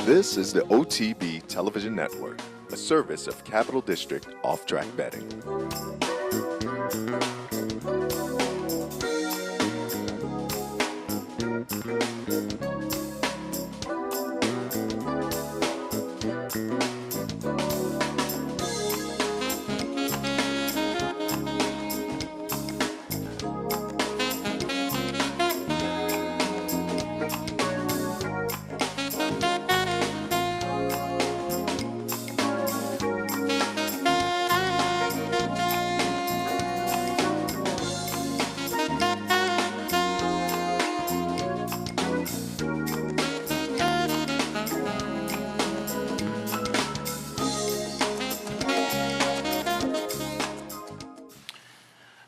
This is the OTB Television Network, a service of Capital District Off-Track Betting.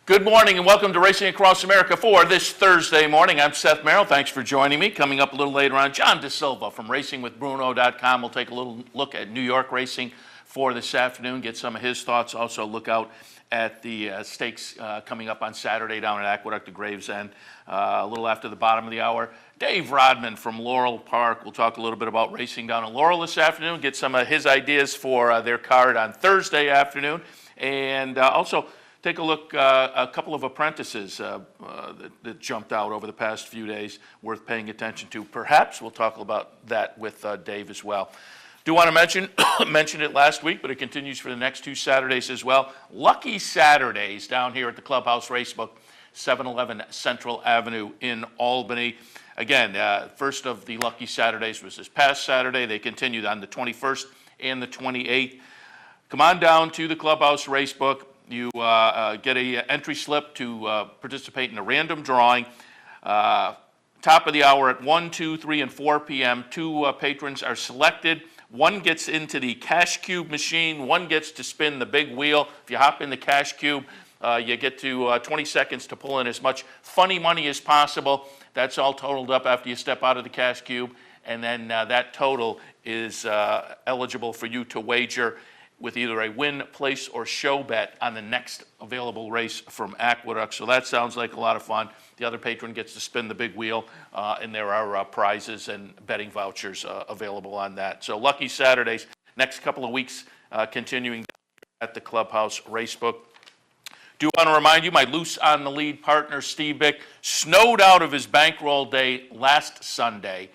Good morning and welcome to Racing Across America for this Thursday morning. I'm Seth Merrill. Thanks for joining me. Coming up a little later on, John DeSilva from RacingWithBruno.com. We'll take a little look at New York racing for this afternoon, get some of his thoughts. Also look out at the stakes coming up on Saturday down at Aqueduct of Gravesend a little after the bottom of the hour. Dave Rodman from Laurel Park. We'll talk a little bit about racing down in Laurel this afternoon, get some of his ideas for their card on Thursday afternoon, and also take a look, a couple of apprentices that jumped out over the past few days worth paying attention to. Perhaps we'll talk about that with Dave as well. Do want to mention it last week, but it continues for the next two Saturdays as well. Lucky Saturdays down here at the Clubhouse Racebook, 711 Central Avenue in Albany. Again, first of the Lucky Saturdays was this past Saturday. They continued on the 21st and the 28th. Come on down to the Clubhouse Racebook. You get a entry slip to participate in a random drawing. Top of the hour at 1, 2, 3, and 4 p.m. Two patrons are selected. One gets into the cash cube machine. One gets to spin the big wheel. If you hop in the cash cube, you get to 20 seconds to pull in as much funny money as possible. That's all totaled up after you step out of the cash cube. And then that total is eligible for you to wager with either a win, place, or show bet on the next available race from Aqueduct. So that sounds like a lot of fun. The other patron gets to spin the big wheel, and there are prizes and betting vouchers available on that. So Lucky Saturdays, next couple of weeks, continuing at the Clubhouse Racebook. Do want to remind you, my Loose on the Lead partner, Steve Bick, snowed out of his bankroll day last Sunday.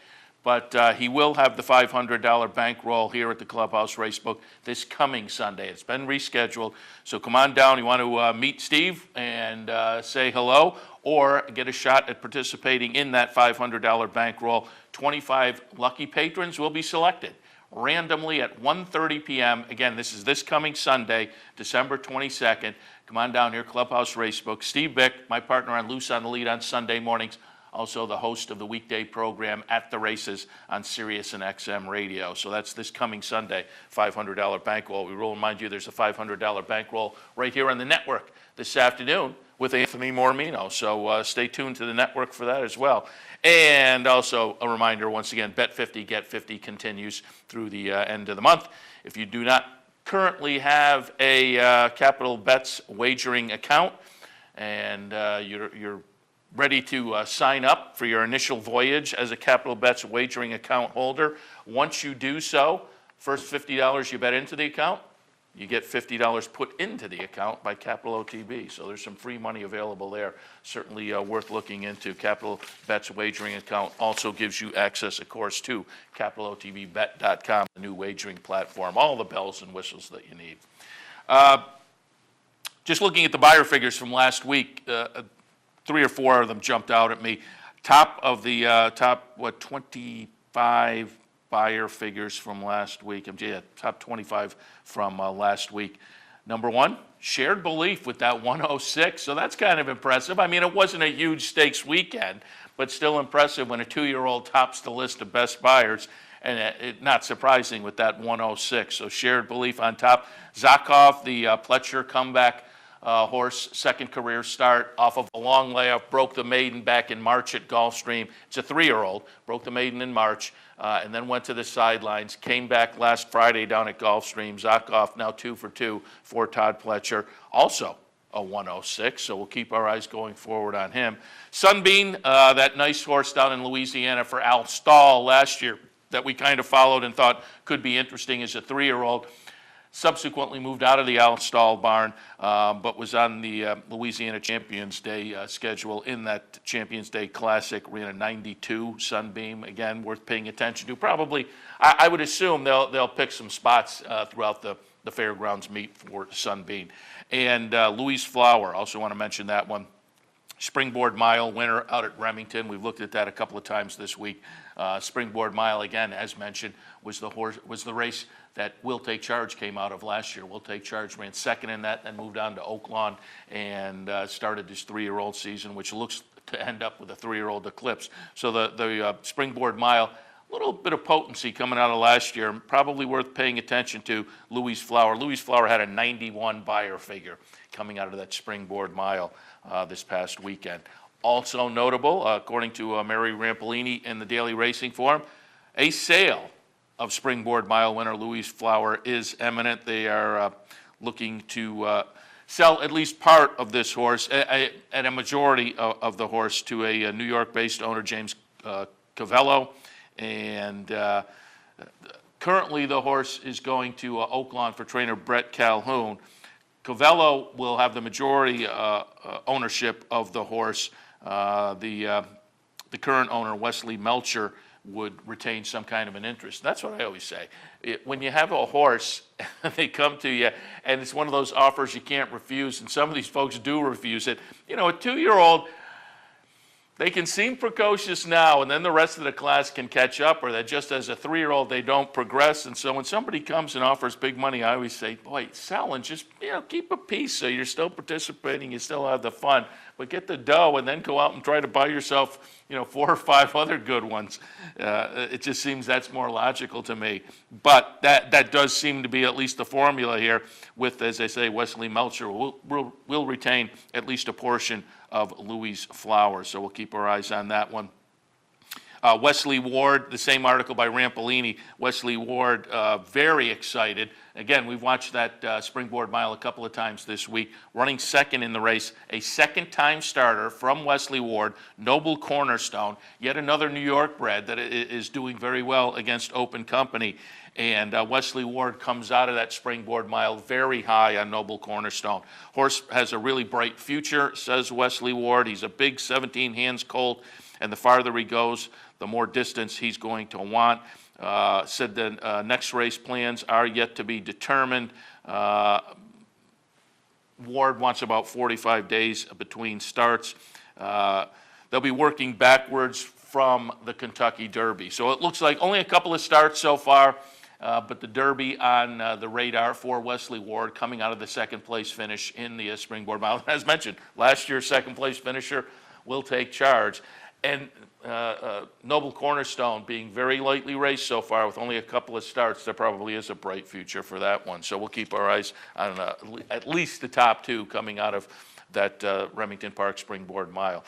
But he will have the $500 bankroll here at the Clubhouse Racebook this coming Sunday. It's been rescheduled, so come on down. You want to meet Steve and say hello, or get a shot at participating in that $500 bankroll. 25 lucky patrons will be selected randomly at 1:30 p.m. Again, this is this coming Sunday, December 22nd. Come on down here, Clubhouse Racebook. Steve Bick, my partner on Loose on the Lead on Sunday mornings. Also the host of the weekday program At the Races on Sirius and XM Radio. So that's this coming Sunday, $500 bankroll. We will remind you there's a $500 bankroll right here on the network this afternoon with Anthony Mormino. So stay tuned to the network for that as well. And also a reminder, once again, Bet 50, Get 50 continues through the end of the month. If you do not currently have a Capital Bets wagering account and you're ready to sign up for your initial voyage as a Capital Bets wagering account holder. Once you do so, first $50 you bet into the account, you get $50 put into the account by Capital OTB. So there's some free money available there. Certainly worth looking into. Capital Bets wagering account also gives you access, of course, to CapitalOTBBet.com, the new wagering platform. All the bells and whistles that you need. Just looking at the buyer figures from last week, 3 or 4 of them jumped out at me. Top of the top 25 buyer figures from last week. Top 25 from last week. Number 1, Shared Belief with that 106. So that's kind of impressive. I mean, it wasn't a huge stakes weekend, but still impressive when a 2-year-old tops the list of best buyers. And not surprising with that 106. So Shared Belief on top. Zakov, the Pletcher comeback horse, second career start off of a long layup, broke the maiden back in March at Gulfstream. It's a 3-year-old, broke the maiden in March, and then went to the sidelines, came back last Friday down at Gulfstream. Zakov now 2 for 2 for Todd Pletcher, also a 106, so we'll keep our eyes going forward on him. Sunbeam, that nice horse down in Louisiana for Al Stahl last year, that we kind of followed and thought could be interesting as a 3-year-old. Subsequently moved out of the Outstall barn, but was on the Louisiana Champions Day schedule in that Champions Day Classic. Ran a 92 Sunbeam, again, worth paying attention to. Probably, I would assume they'll pick some spots throughout the fairgrounds meet for Sunbeam. And Louise Flower, also want to mention that one. Springboard Mile winner out at Remington. We've looked at that a couple of times this week. Springboard Mile, again, as mentioned, was the race that Will Take Charge came out of last year. Will Take Charge ran second in that, then moved on to Oaklawn and started his 3-year-old season, which looks to end up with a 3-year-old Eclipse. So the Springboard Mile, a little bit of potency coming out of last year, probably worth paying attention to. Louise Flower. Louise Flower had a 91 buyer figure coming out of that Springboard Mile this past weekend. Also notable, according to Mary Rampolini in the Daily Racing Form, a sale of Springboard Mile winner Louise Flower is imminent. They are looking to sell at least part of this horse, and a majority of the horse, to a New York-based owner, James Cavello. And currently the horse is going to Oaklawn for trainer Brett Calhoun. Cavello will have the majority ownership of the horse. The current owner, Wesley Melcher, would retain some kind of an interest. That's what I always say. When you have a horse, they come to you, and it's one of those offers you can't refuse, and some of these folks do refuse it. You know, a 2-year-old, they can seem precocious now, and then the rest of the class can catch up, or that just as a 3-year-old, they don't progress. And so when somebody comes and offers big money, I always say, boy, sell and just, keep a piece so you're still participating, you still have the fun. But get the dough and then go out and try to buy yourself, 4 or 5 other good ones. It just seems that's more logical to me. But that does seem to be at least the formula here with, as I say, Wesley Melcher will retain at least a portion of Louise Flower. So we'll keep our eyes on that one. Wesley Ward, the same article by Rampolini. Wesley Ward, very excited. Again, we've watched that Springboard Mile a couple of times this week. Running second in the race, a second-time starter from Wesley Ward, Noble Cornerstone, yet another New York bred that is doing very well against Open Company. And Wesley Ward comes out of that Springboard Mile very high on Noble Cornerstone. Horse has a really bright future, says Wesley Ward. He's a big 17 hands colt, and the farther he goes, the more distance he's going to want. Said the next race plans are yet to be determined. Ward wants about 45 days between starts. They'll be working backwards from the Kentucky Derby. So it looks like only a couple of starts so far, but the Derby on the radar for Wesley Ward, coming out of the second place finish in the Springboard Mile. As mentioned, last year's second place finisher Will Take Charge. And Noble Cornerstone being very lightly raced so far with only a couple of starts, there probably is a bright future for that one. So we'll keep our eyes on at least the top 2 coming out of that Remington Park Springboard Mile.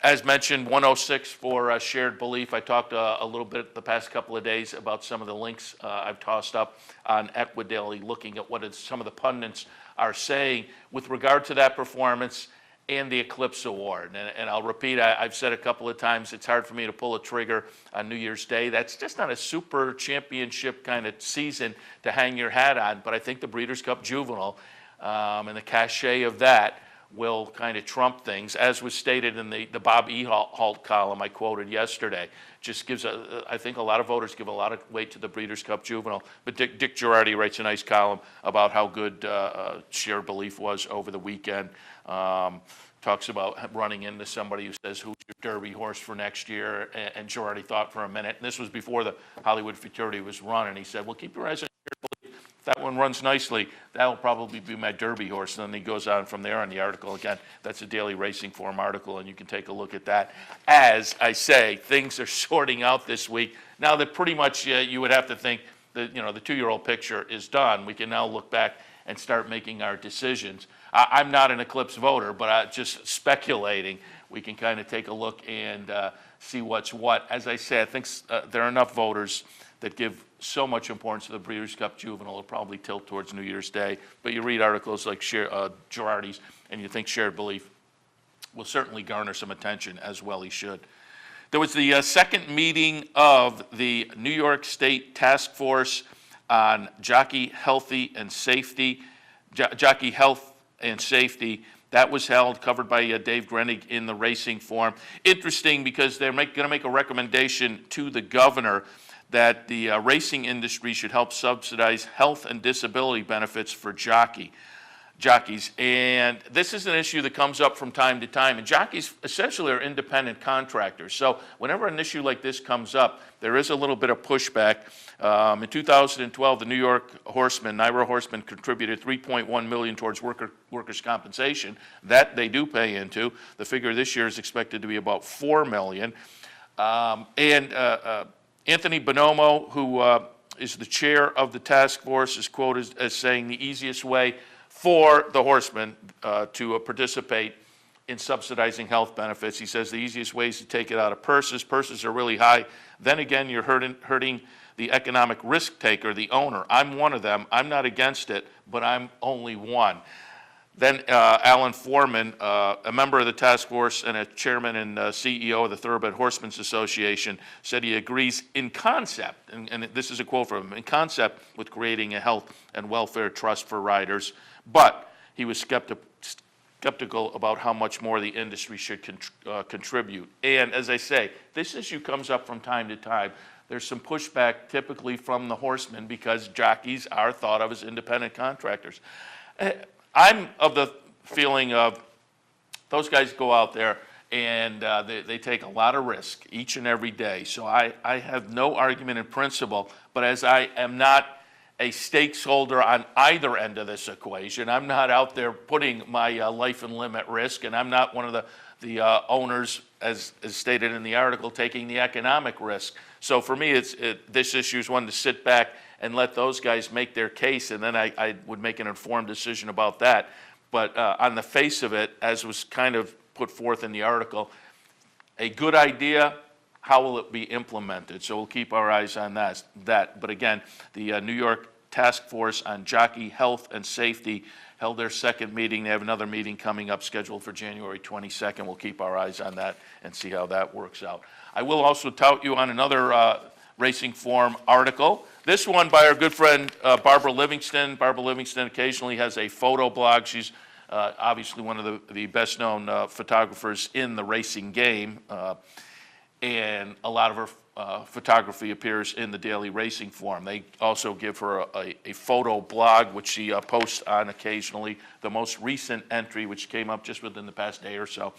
As mentioned, 106 for Shared Belief. I talked a little bit the past couple of days about some of the links I've tossed up on Equidaily, looking at what some of the pundits are saying with regard to that performance and the Eclipse Award. And I'll repeat, I've said a couple of times, it's hard for me to pull a trigger on New Year's Day. That's just not a super championship kind of season to hang your hat on, but I think the Breeders' Cup Juvenile and the cachet of that will kind of trump things, as was stated in the Bob Ehalt column I quoted yesterday. Just gives, I think a lot of voters give a lot of weight to the Breeders' Cup Juvenile, but Dick Girardi writes a nice column about how good Shared Belief was over the weekend. Talks about running into somebody who says, who's your Derby horse for next year? And Girardi thought for a minute, and this was before the Hollywood Futurity was run, and he said, well, keep your eyes on Shared Belief. If that one runs nicely, that'll probably be my Derby horse. And then he goes on from there on the article. Again, that's a Daily Racing Form article, and you can take a look at that. As I say, things are sorting out this week. Now that pretty much you would have to think that, the 2-year-old picture is done. We can now look back and start making our decisions. I'm not an Eclipse voter, but just speculating, we can kind of take a look and see what's what. As I say, I think there are enough voters that give so much importance to the Breeders' Cup Juvenile, will probably tilt towards New Year's Day. But you read articles like Girardi's, and you think Shared Belief will certainly garner some attention, as well he should. There was the second meeting of the New York State Task Force on Jockey Healthy and Safety, Jockey Health and Safety. That was held, covered by Dave Grenig in the Racing Forum. Interesting because they're going to make a recommendation to the governor that the racing industry should help subsidize health and disability benefits for jockeys. And this is an issue that comes up from time to time. And jockeys essentially are independent contractors. So whenever an issue like this comes up, there is a little bit of pushback. In 2012, the New York Horsemen, NYRA Horsemen, contributed $3.1 million towards workers' compensation. That they do pay into. The figure this year is expected to be about $4 million. Anthony Bonomo, who is the chair of the task force, is quoted as saying the easiest way for the horsemen to participate in subsidizing health benefits. He says the easiest way is to take it out of purses. Purses are really high. Then again, you're hurting the economic risk taker, the owner. I'm one of them. I'm not against it, but I'm only one. Then Alan Foreman, a member of the task force and a chairman and CEO of the Thoroughbred Horsemen's Association, said he agrees in concept, and this is a quote from him, in concept with creating a health and welfare trust for riders, but he was skeptical about how much more the industry should contribute. And as I say, this issue comes up from time to time. There's some pushback typically from the horsemen because jockeys are thought of as independent contractors. I'm of the feeling of those guys go out there and they take a lot of risk each and every day. So I have no argument in principle, but as I am not a stakes holder on either end of this equation, I'm not out there putting my life and limb at risk, and I'm not one of the owners, as stated in the article, taking the economic risk. So for me, this issue is one to sit back and let those guys make their case, and then I would make an informed decision about that. But on the face of it, as was kind of put forth in the article, a good idea, how will it be implemented? So we'll keep our eyes on that. But again, the New York Task Force on Jockey Health and Safety held their second meeting. They have another meeting coming up scheduled for January 22nd. We'll keep our eyes on that and see how that works out. I will also tout you on another Racing Forum article. This one by our good friend Barbara Livingston. Barbara Livingston occasionally has a photo blog. She's obviously one of the best-known photographers in the racing game, and a lot of her photography appears in the Daily Racing Forum. They also give her a photo blog, which she posts on occasionally. The most recent entry, which came up just within the past day or so,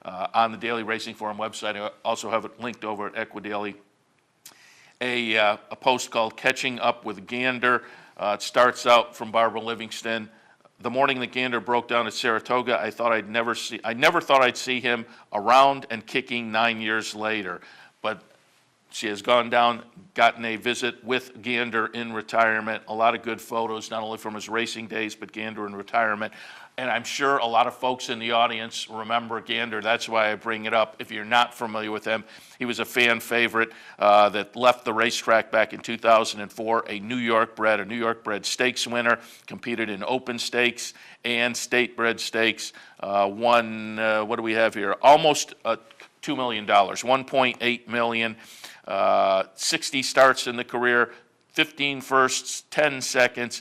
on the Daily Racing Forum website. I also have it linked over at Equidaily. A post called Catching Up with Gander. It starts out from Barbara Livingston. The morning that Gander broke down at Saratoga, I never thought I'd see him around and kicking 9 years later. But she has gone down, gotten a visit with Gander in retirement. A lot of good photos, not only from his racing days, but Gander in retirement. And I'm sure a lot of folks in the audience remember Gander. That's why I bring it up. If you're not familiar with him, he was a fan favorite that left the racetrack back in 2004, a New York bred stakes winner, competed in open stakes and state bred stakes, won, what do we have here? Almost $2 million, $1.8 million, 60 starts in the career, 15 firsts, 10 seconds.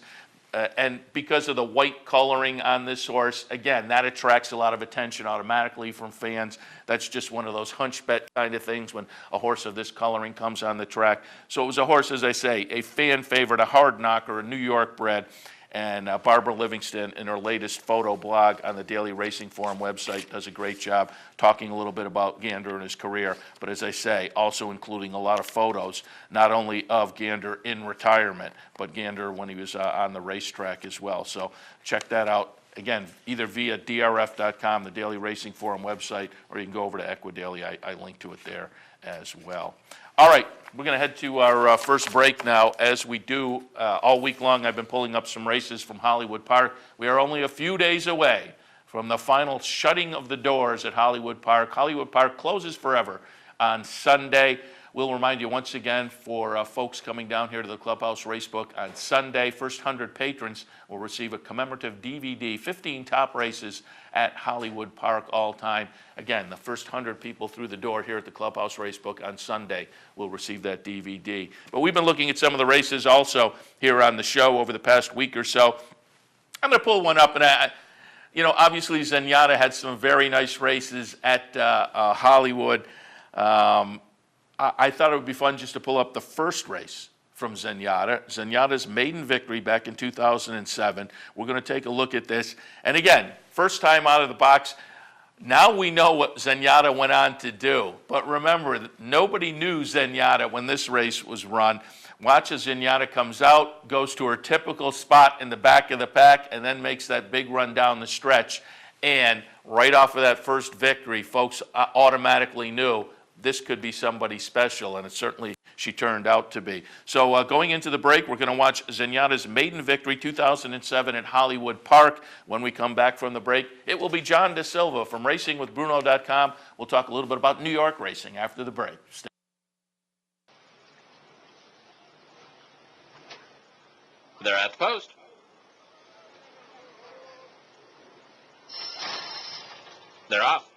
And because of the white coloring on this horse, again, that attracts a lot of attention automatically from fans. That's just one of those hunch bet kind of things when a horse of this coloring comes on the track. So it was a horse, as I say, a fan favorite, a hard knocker, a New York bred. And Barbara Livingston, in her latest photo blog on the Daily Racing Forum website, does a great job talking a little bit about Gander and his career. But as I say, also including a lot of photos, not only of Gander in retirement, but Gander when he was on the racetrack as well. So check that out. Again, either via drf.com, the Daily Racing Forum website, or you can go over to Equidaily. I link to it there as well. All right, we're going to head to our first break now. As we do all week long, I've been pulling up some races from Hollywood Park. We are only a few days away from the final shutting of the doors at Hollywood Park. Hollywood Park closes forever on Sunday. We'll remind you once again for folks coming down here to the Clubhouse Racebook on Sunday, first 100 patrons will receive a commemorative DVD, 15 top races at Hollywood Park all time. Again, the first 100 people through the door here at the Clubhouse Racebook on Sunday will receive that DVD. But we've been looking at some of the races also here on the show over the past week or so. I'm going to pull one up, and obviously Zenyatta had some very nice races at Hollywood. I thought it would be fun just to pull up the first race from Zenyatta. Zenyatta's maiden victory back in 2007. We're going to take a look at this. And again, first time out of the box. Now we know what Zenyatta went on to do. But remember, nobody knew Zenyatta when this race was run. Watch as Zenyatta comes out, goes to her typical spot in the back of the pack, and then makes that big run down the stretch. And right off of that first victory, folks automatically knew this could be somebody special, and it certainly she turned out to be. So going into the break, we're going to watch Zenyatta's maiden victory, 2007 at Hollywood Park. When we come back from the break, it will be John DeSilva from RacingWithBruno.com. We'll talk a little bit about New York racing after the break. They're at the post. They're off.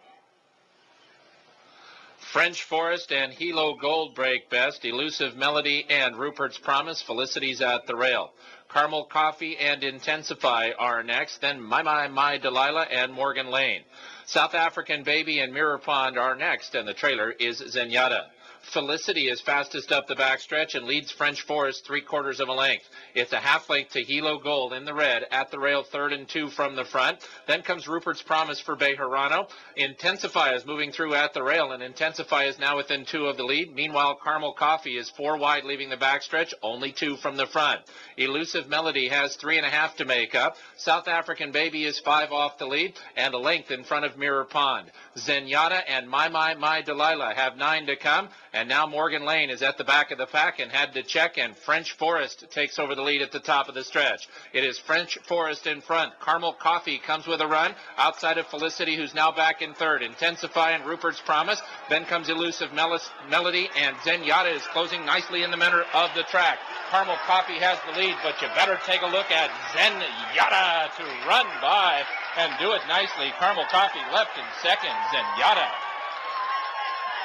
French Forest and Hilo Gold break best. Elusive Melody and Rupert's Promise. Felicity's at the rail. Caramel Coffee and Intensify are next. Then My Delilah and Morgan Lane. South African Baby and Mirror Pond are next, and the trailer is Zenyatta. Felicity is fastest up the backstretch and leads French Forest 3/4 of a length. It's a half length to Hilo Gold in the red at the rail, 3rd and 2 from the front. Then comes Rupert's Promise for Bejarano. Intensify is moving through at the rail, and Intensify is now within 2 of the lead. Meanwhile, Caramel Coffee is 4 wide leaving the backstretch, only 2 from the front. Elusive Melody has 3.5 to make up. South African Baby is 5 off the lead and a length in front of Mirror Pond. Zenyatta and My Delilah have 9 to come. And now Morgan Lane is at the back of the pack and had to check, and French Forest takes over the lead at the top of the stretch. It is French Forest in front. Caramel Coffee comes with a run outside of Felicity, who's now back in 3rd. Intensify and Rupert's Promise. Then comes Elusive Melody, and Zenyatta is closing nicely in the center of the track. Caramel Coffee has the lead, but you better take a look at Zenyatta to run by and do it nicely. Caramel Coffee left in 2nd.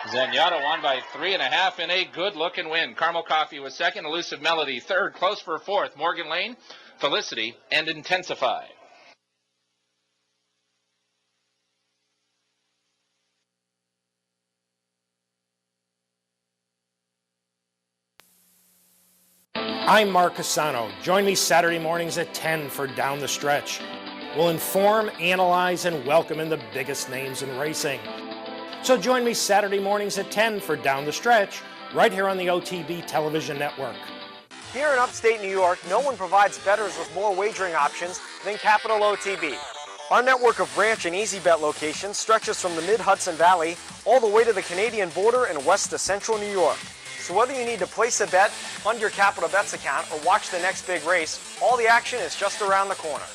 Zenyatta won by 3.5 in a good-looking win. Caramel Coffee was 2nd, Elusive Melody 3rd, close for 4th. Morgan Lane, Felicity, and Intensify. I'm Mark Cassano. Join me Saturday mornings at 10 for Down the Stretch. We'll inform, analyze, and welcome in the biggest names in racing. So join me Saturday mornings at 10 for Down the Stretch, right here on the OTB Television Network. Here in upstate New York, no one provides bettors with more wagering options than Capital OTB. Our network of branch and easy bet locations stretches from the mid-Hudson Valley all the way to the Canadian border and west to central New York. So whether you need to place a bet, fund your Capital Bets account, or watch the next big race, all the action is just around the corner.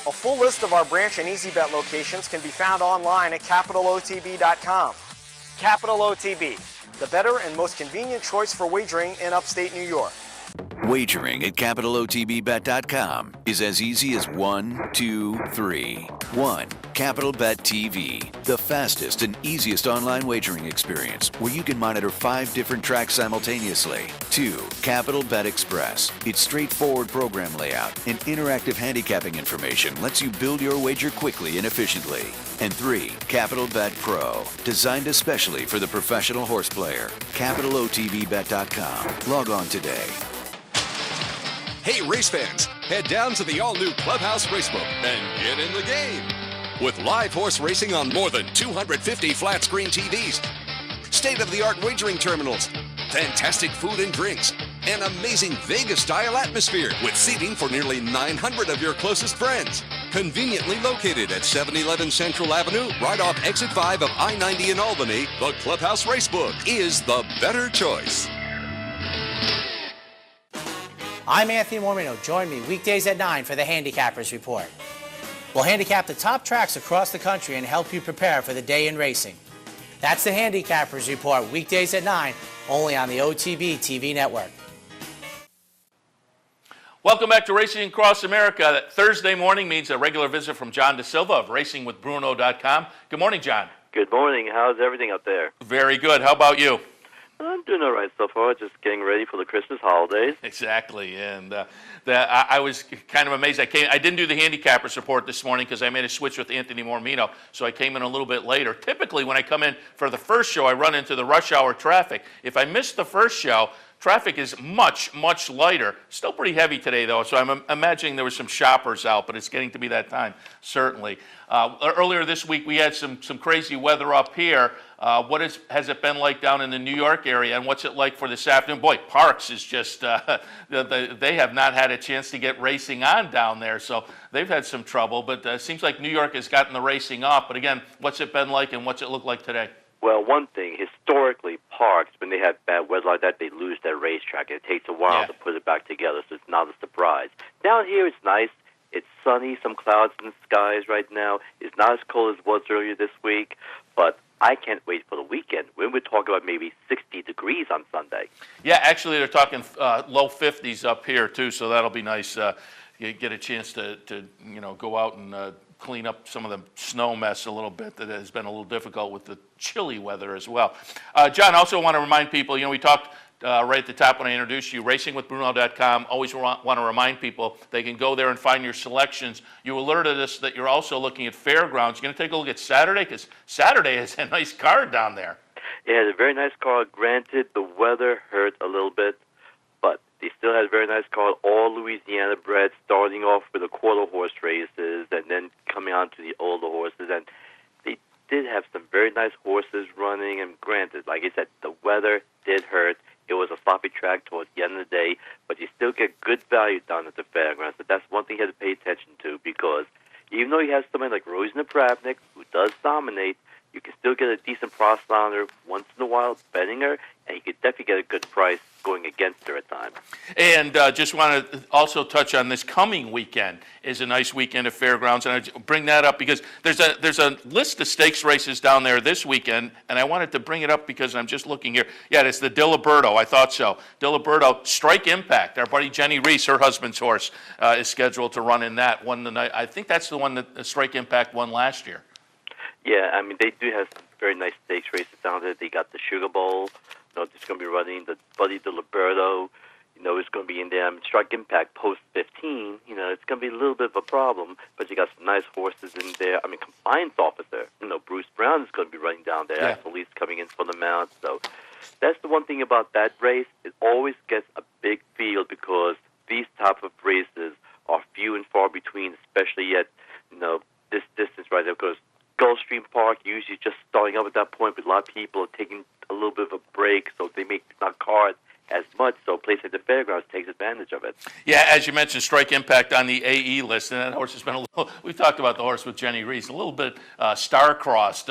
A full list of our branch and easy bet locations can be found online at CapitalOTB.com. Capital OTB, the better and most convenient choice for wagering in upstate New York. Wagering at CapitalOTBBet.com is as easy as 1, 2, 3. 1. Capital Bet TV, the fastest and easiest online wagering experience where you can monitor 5 different tracks simultaneously. 2. Capital Bet Express. Its straightforward program layout and interactive handicapping information lets you build your wager quickly and efficiently. And 3. Capital Bet Pro, designed especially for the professional horse player. CapitalOTBBet.com. Log on today. Hey, race fans, head down to the all-new Clubhouse Racebook and get in the game. With live horse racing on more than 250 flat-screen TVs, state-of-the-art wagering terminals, fantastic food and drinks, an amazing Vegas-style atmosphere with seating for nearly 900 of your closest friends. Conveniently located at 711 Central Avenue, right off Exit 5 of I-90 in Albany, the Clubhouse Racebook is the better choice. I'm Anthony Mormino. Join me weekdays at 9 for the Handicappers Report. We'll handicap the top tracks across the country and help you prepare for the day in racing. That's the Handicappers Report, weekdays at 9 only on the OTB TV network. Welcome back to Racing Across America. Thursday morning means a regular visit from John DeSilva of RacingWithBruno.com. Good morning, John. Good morning. How's everything up there? Very good. How about you? I'm doing all right so far, just getting ready for the Christmas holidays. Exactly, and I was kind of amazed. I didn't do the handicappers report this morning because I made a switch with Anthony Mormino, so I came in a little bit later. Typically, when I come in for the first show, I run into the rush hour traffic. If I miss the first show, traffic is much, much lighter. Still pretty heavy today, though, so I'm imagining there were some shoppers out, but it's getting to be that time, certainly. Earlier this week, we had some crazy weather up here. What has it been like down in the New York area, and what's it like for this afternoon? Boy, Parks is just, they have not had a chance to get racing on down there, so they've had some trouble, but it seems like New York has gotten the racing up. But again, what's it been like, and what's it look like today? Well, one thing, historically, Parks, when they have bad weather like that, they lose their racetrack. It takes a while to put it back together, so it's not a surprise. Down here, it's nice. It's sunny, some clouds in the skies right now. It's not as cold as it was earlier this week, but I can't wait for the weekend. When we're talking about maybe 60 degrees on Sunday. Yeah, actually, they're talking low 50s up here, too, so that'll be nice. You get a chance to go out and clean up some of the snow mess a little bit that has been a little difficult with the chilly weather as well. John, I also want to remind people, we talked right at the top when I introduced you, racingwithbruno.com. Always want to remind people they can go there and find your selections. You alerted us that you're also looking at fairgrounds. You're going to take a look at Saturday, because Saturday has a nice card down there. It had a very nice card. Granted, the weather hurt a little bit, but they still had a very nice card. All Louisiana bred, starting off with the quarter horse races and then coming on to the older horses. And they did have some very nice horses running. And granted, like I said, the weather did hurt. It was a sloppy track towards the end of the day, but you still get good value down at the fairgrounds. But that's one thing you have to pay attention to, because even though you have somebody like Rosie Napravnik, who does dominate, you can still get a decent price on her once in a while, betting her, and you can definitely get a good price going against her at times. And just want to also touch on this coming weekend is a nice weekend of fairgrounds, and I bring that up because there's a list of stakes races down there this weekend, and I wanted to bring it up because I'm just looking here. Yeah, it's the Diliberto. I thought so. Diliberto, Strike Impact. Our buddy Jenny Reese, her husband's horse, is scheduled to run in that one tonight. I think that's the one that Strike Impact won last year. Yeah, I mean, they do have some very nice stakes races down there. They got the Sugar Bowl. It's going to be running the Buddy Diliberto. It's going to be in there. Strike Impact post 15. It's going to be a little bit of a problem, but you got some nice horses in there. Compliance officer. Bruce Brown is going to be running down there. Yeah. Police coming in from the mount. So that's the one thing about that race. It always gets a big field because these type of races are few and far between, especially at this distance right there, because Gulfstream Park usually just starting up at that point, but a lot of people are taking a little bit of a break, so they make not card as much, so a place like the fairgrounds takes advantage of it. Yeah, as you mentioned, Strike Impact on the AE list, and that horse has been a little, we've talked about the horse with Jenny Reese, a little bit star-crossed,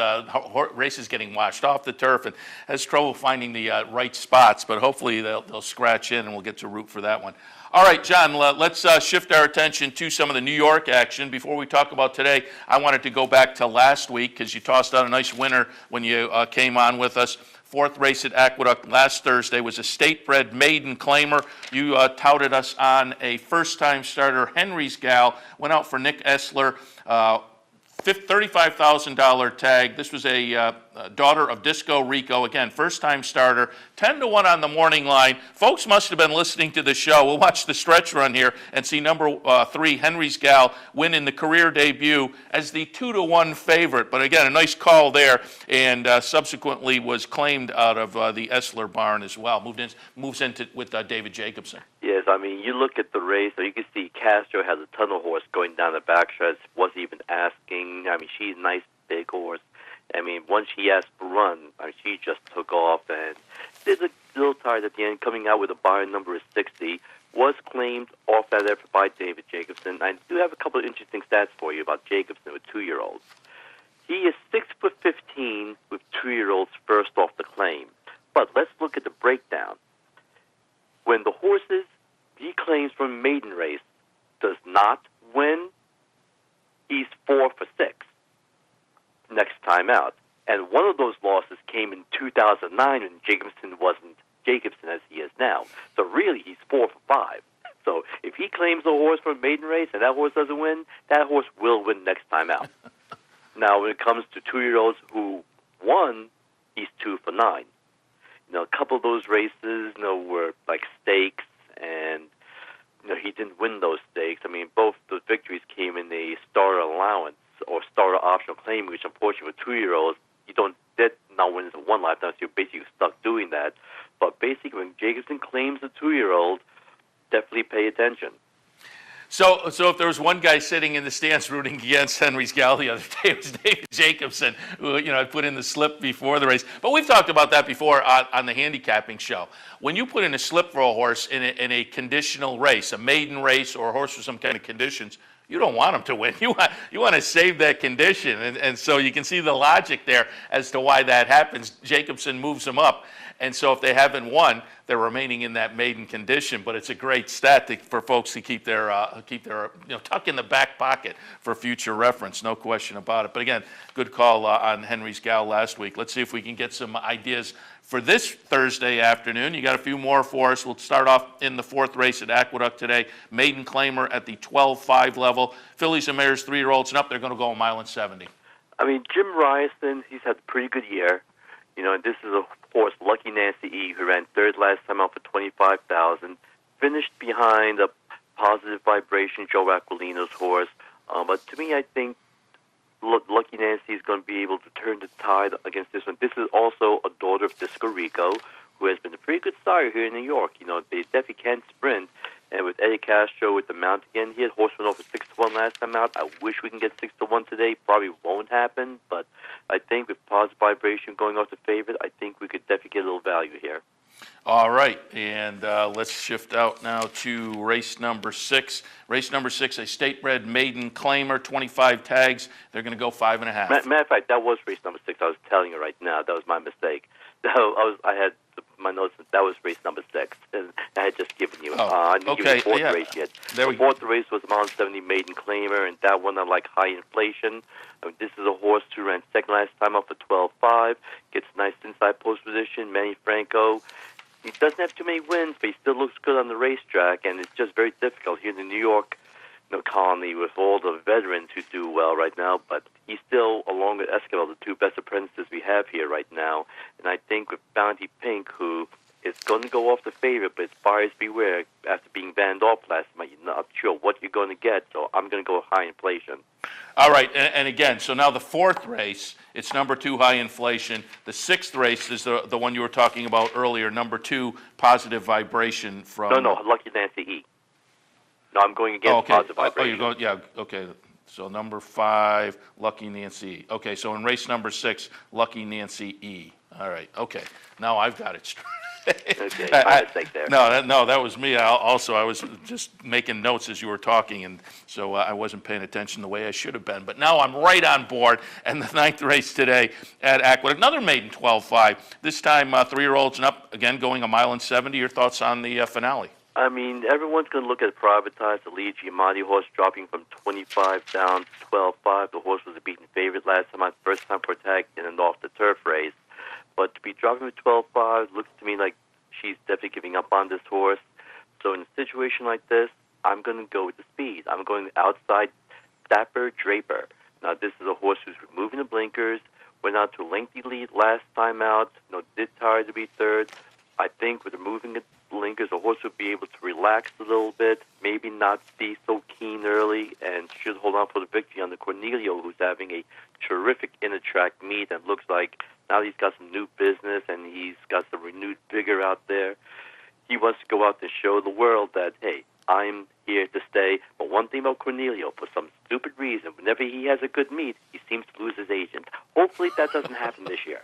races getting washed off the turf, and has trouble finding the right spots, but hopefully they'll scratch in, and we'll get to root for that one. All right, John, let's shift our attention to some of the New York action. Before we talk about today, I wanted to go back to last week because you tossed out a nice winner when you came on with us. Fourth race at Aqueduct last Thursday was a state-bred maiden claimer. You touted us on a first-time starter, Henry's Gal, went out for Nick Essler. $35,000 tag. This was a daughter of Disco Rico. Again, first-time starter. 10-1 on the morning line. Folks must have been listening to the show. We'll watch the stretch run here and see number 3, Henry's Gal, win in the career debut as the 2-1 favorite. But again, a nice call there, and subsequently was claimed out of the Essler barn as well. Moves into with David Jacobson. Yes, you look at the race, so you can see Castro has a ton of horse going down the backstretch, wasn't even asking. She's a nice big horse. Once she asked to run, she just took off and did a little tired at the end, coming out with a buy-in number of 60. Was claimed off that effort by David Jacobson. I do have a couple of interesting stats for you about Jacobson with 2-year-olds. He is 6'15" with 2-year-olds first off the claim. But let's look at the breakdown. When the horses he claims from maiden race does not win, he's 4 for 6 next time out. And one of those losses came in 2009 when Jacobson wasn't Jacobson as he is now. So really, he's 4 for 5. So if he claims a horse for a maiden race and that horse doesn't win, that horse will win next time out. Now, when it comes to 2-year-olds who won, he's 2 for 9. A couple of those races, were like stakes, and he didn't win those stakes. I mean, both the victories came in a starter allowance or starter optional claim, which unfortunately for 2-year-olds, did not win in one lifetime, so you're basically stuck doing that. But basically, when Jacobson claims a 2-year-old, definitely pay attention. So if there was one guy sitting in the stands rooting against Henry's Gal the other day, it was David Jacobson, who had put in the slip before the race. But we've talked about that before on the handicapping show. When you put in a slip for a horse in a conditional race, a maiden race, or a horse with some kind of conditions, you don't want him to win. You want to save that condition, and so you can see the logic there as to why that happens. Jacobson moves him up. And so if they haven't won, they're remaining in that maiden condition. But it's a great stat for folks to keep their tuck in the back pocket for future reference, no question about it. But again, good call on Henry's Gal last week. Let's see if we can get some ideas for this Thursday afternoon. You got a few more for us. We'll start off in the 4th race at Aqueduct today. Maiden Claimer at the 12.5 level. Fillies and Mares 3-year-olds and up, they're going to go 1.70 miles. I mean, Jim Ryerson, he's had a pretty good year. This is a horse, Lucky Nancy E, who ran 3rd last time out for $25,000. Finished behind a Positive Vibration, Joe Aquilino's horse. But to me, I think Lucky Nancy is going to be able to turn the tide against this one. This is also a daughter of Disco Rico, who has been a pretty good sire here in New York. They definitely can sprint. And with Eddie Castro with the mount again, he had horse went over 6-1 last time out. I wish we can get 6-1 today. Probably won't happen, but I think with Positive Vibration going off the favorite, I think we could definitely get a little value here. All right, and let's shift out now to race number 6. Race number 6, a state-bred maiden claimer, 25 tags. They're going to go 5.5. Matter of fact, that was race number 6. I was telling you right now. That was my mistake. I had my notes. That was race number 6, and I had just given you. I didn't give you the 4th race yet. The 4th race was a 1.70 maiden claimer, and that one I like high inflation. This is a horse who ran 2nd last time up for 12.5. Gets nice inside post position. Manny Franco. He doesn't have too many wins, but he still looks good on the racetrack, and it's just very difficult here in the New York colony with all the veterans who do well right now. But he's still, along with Esquivel, the 2 best apprentices we have here right now. And I think with Bounty Pink, who is going to go off the favorite, but it's buyers beware. After being banned off last night, you're not sure what you're going to get, so I'm going to go high inflation. All right, and again, so now the 4th race, it's number 2, high inflation. The 6th race is the one you were talking about earlier, number 2, Positive Vibration from... No, Lucky Nancy E. No, I'm going against Positive Vibration. Oh, you're going, yeah, okay. So number 5, Lucky Nancy E. Okay, so in race number 6, Lucky Nancy E. All right, okay. Now I've got it straight. Okay, my mistake there. No, that was me. I was just making notes as you were talking, and so I wasn't paying attention the way I should have been. But now I'm right on board, and the 9th race today at Aqueduct, another maiden 12.5. This time 3-year-olds and up, again going 1.70 miles. Your thoughts on the finale? I mean, everyone's going to look at Privatized, the Lee Giamatti horse, dropping from 25 down to 12.5. The horse was a beaten favorite last time, first time for tag in an off-the-turf race. But to be dropping to 12.5 looks to me like she's definitely giving up on this horse. So in a situation like this, I'm going to go with the speed. I'm going outside Dapper Draper. Now, this is a horse who's removing the blinkers, went out to a lengthy lead last time out, did tire to be 3rd. I think with removing the blinkers, the horse would be able to relax a little bit, maybe not be so keen early, and should hold on for the victory on the Cornelio, who's having a terrific inner-track meet and looks like now he's got some new business and he's got some renewed vigor out there. He wants to go out and show the world that, hey, I'm here to stay. But one thing about Cornelio, for some stupid reason, whenever he has a good meet, he seems to lose his agent. Hopefully that doesn't happen this year.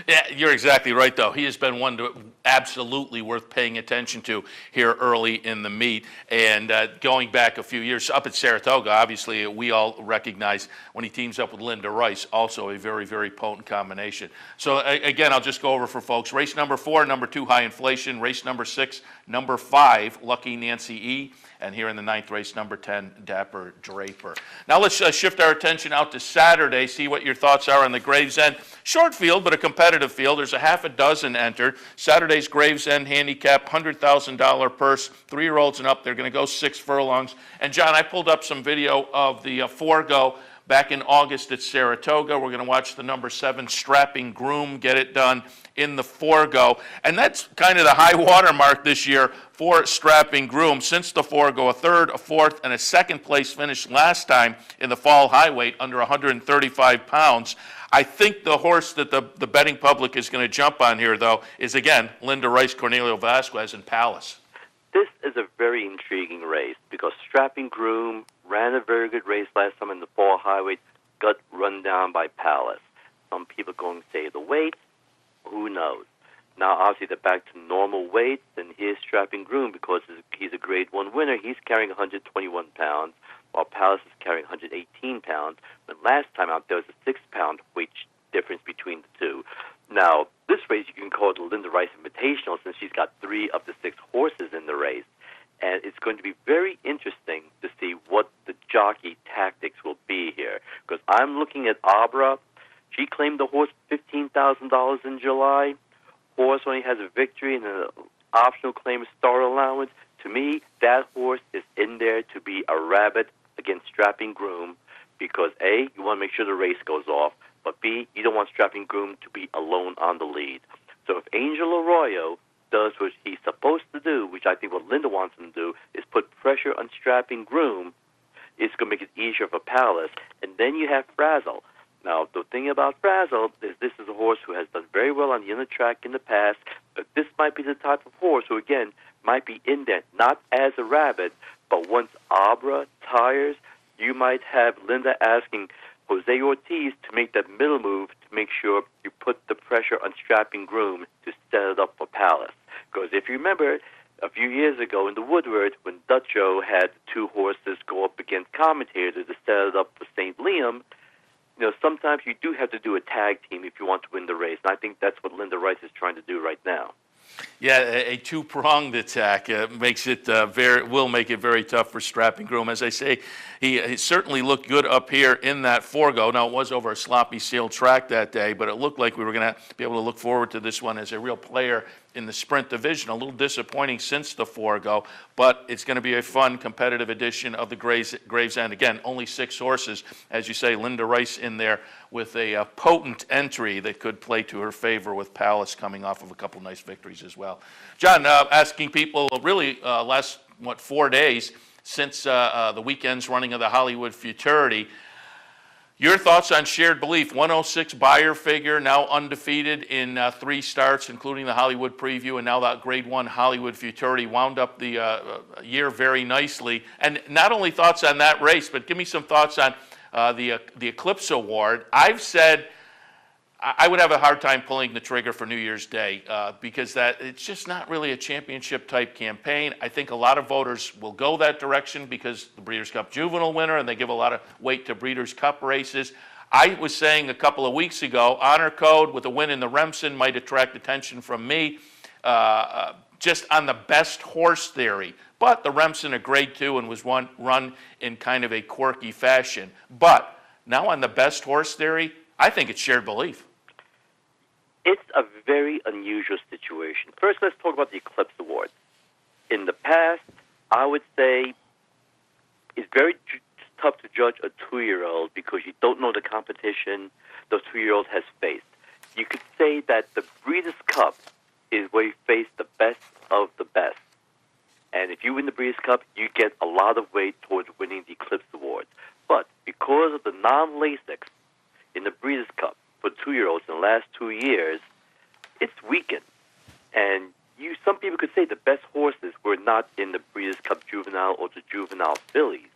Yeah, you're exactly right, though. He has been one absolutely worth paying attention to here early in the meet. And going back a few years, up at Saratoga, obviously, we all recognize when he teams up with Linda Rice, also a very, very potent combination. So, again, I'll just go over for folks. Race number 4, number 2, High Inflation. Race number 6, number 5, Lucky Nancy E. And here in the 9th race, number 10, Dapper Draper. Now let's shift our attention out to Saturday, see what your thoughts are on the Gravesend. Short field, but a competitive field. There's a half a dozen entered. Saturday's Gravesend handicap, $100,000 purse, 3-year-olds and up. They're going to go 6 furlongs. And John, I pulled up some video of the Forego back in August at Saratoga. We're going to watch the number 7 Strapping Groom get it done in the Forego. And that's kind of the high water mark this year for Strapping Groom. Since the Forego, a 3rd, a 4th, and a 2nd place finish last time in the fall high weight under 135 pounds. I think the horse that the betting public is going to jump on here, though, is, again, Linda Rice, Cornelio Vasquez, and Palace. This is a very intriguing race because Strapping Groom ran a very good race last time in the fall highway, got run down by Palace. Some people are going to say the weight. Who knows? Now, obviously, they're back to normal weights, and here's Strapping Groom because he's a Grade 1 winner. He's carrying 121 pounds, while Palace is carrying 118 pounds. But last time out, there was a 6-pound weight difference between the two. Now, this race, you can call it the Linda Rice Invitational since she's got 3 of the 6 horses in the race. And it's going to be very interesting to see what the jockey tactics will be here. Because I'm looking at Abra. She claimed the horse $15,000 in July. Horse only has a victory and an optional claim start allowance. To me, that horse is in there to be a rabbit against Strapping Groom because, A, you want to make sure the race goes off, but B, you don't want Strapping Groom to be alone on the lead. So if Angel Arroyo does what he's supposed to do, which I think what Linda wants him to do, is put pressure on Strapping Groom, it's going to make it easier for Palace. And then you have Frazzle. Now, the thing about Frazzle is this is a horse who has done very well on the inner track in the past, but this might be the type of horse who, again, might be in there, not as a rabbit, but once Abra tires, you might have Linda asking Jose Ortiz to make that middle move to make sure you put the pressure on Strapping Groom to set it up for Palace. Because if you remember, a few years ago in the Woodward, when Dutcho had 2 horses go up against commentators to set it up for St. Liam, you know, sometimes you do have to do a tag team if you want to win the race. And I think that's what Linda Rice is trying to do right now. Yeah, a 2-pronged attack makes it will make it very tough for Strapping Groom. As I say, he certainly looked good up here in that Forego. Now, it was over a sloppy seal track that day, but it looked like we were going to be able to look forward to this one as a real player in the sprint division. A little disappointing since the Forego, but it's going to be a fun, competitive edition of the Gravesend. Again, only 6 horses. As you say, Linda Rice in there with a potent entry that could play to her favor with Palace coming off of a couple nice victories as well. John, asking people really last, 4 days since the weekend's running of the Hollywood Futurity, your thoughts on Shared Belief, 106 buyer figure, now undefeated in 3 starts, including the Hollywood Preview, and now that Grade 1 Hollywood Futurity wound up the year very nicely. And not only thoughts on that race, but give me some thoughts on the Eclipse Award. I've said I would have a hard time pulling the trigger for New Year's Day because it's just not really a championship-type campaign. I think a lot of voters will go that direction because the Breeders' Cup Juvenile winner, and they give a lot of weight to Breeders' Cup races. I was saying a couple of weeks ago, Honor Code with a win in the Remsen might attract attention from me just on the best horse theory. But the Remsen, a Grade 2, and was run in kind of a quirky fashion. But now on the best horse theory, I think it's Shared Belief. It's a very unusual situation. First, let's talk about the Eclipse Award. In the past, I would say it's very tough to judge a 2-year-old because you don't know the competition the 2-year-old has faced. You could say that the Breeders' Cup is where you face the best of the best. And if you win the Breeders' Cup, you get a lot of weight towards winning the Eclipse Award. But because of the non-Lasix in the Breeders' Cup for 2-year-olds in the last 2 years, it's weakened. And some people could say the best horses were not in the Breeders' Cup Juvenile or the Juvenile Fillies.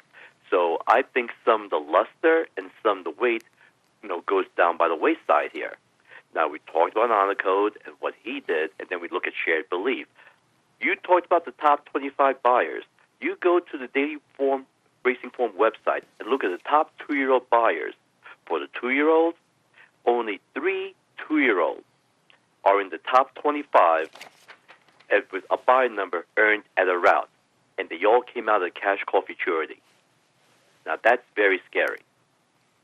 So I think some of the luster and some of the weight, goes down by the wayside here. Now, we talked about Honor Code and what he did, and then we look at Shared Belief. You talked about the top 25 buyers. You go to the Daily Form Racing Form website and look at the top 2-year-old buyers. For the 2-year-olds, only 3 2-year-olds are in the top 25 and with a buy number earned at a route. And they all came out of the Cash Call Futurity. Now, that's very scary.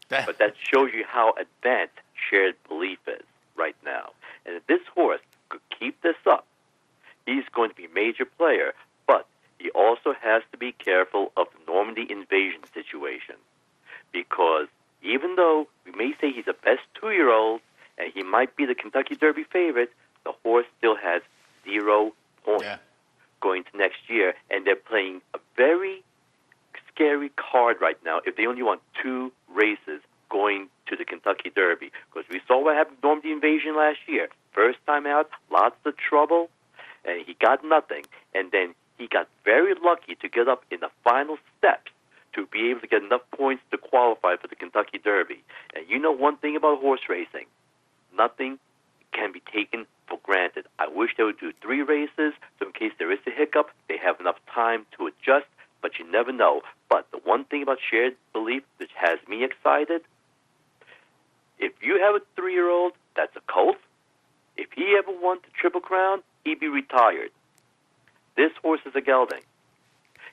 But that shows you how advanced Shared Belief is right now. And if this horse could keep this up, he's going to be a major player. But he also has to be careful of the Normandy invasion situation. Because even though we may say he's the best 2-year-old, and he might be the Kentucky Derby favorite, the horse still has 0 points going to next year. And they're playing a very scary card right now if they only want 2 races going to the Kentucky Derby. Because we saw what happened with Normandy Invasion last year. First time out, lots of trouble, and he got nothing. And then he got very lucky to get up in the final steps to be able to get enough points to qualify for the Kentucky Derby. And you know one thing about horse racing, nothing can be taken for granted. I wish they would do 3 races, so in case there is a hiccup, they have enough time to adjust, but you never know. But the one thing about Shared Belief that has me excited, if you have a 3-year-old that's a colt, if he ever won the Triple Crown, he'd be retired. This horse is a gelding.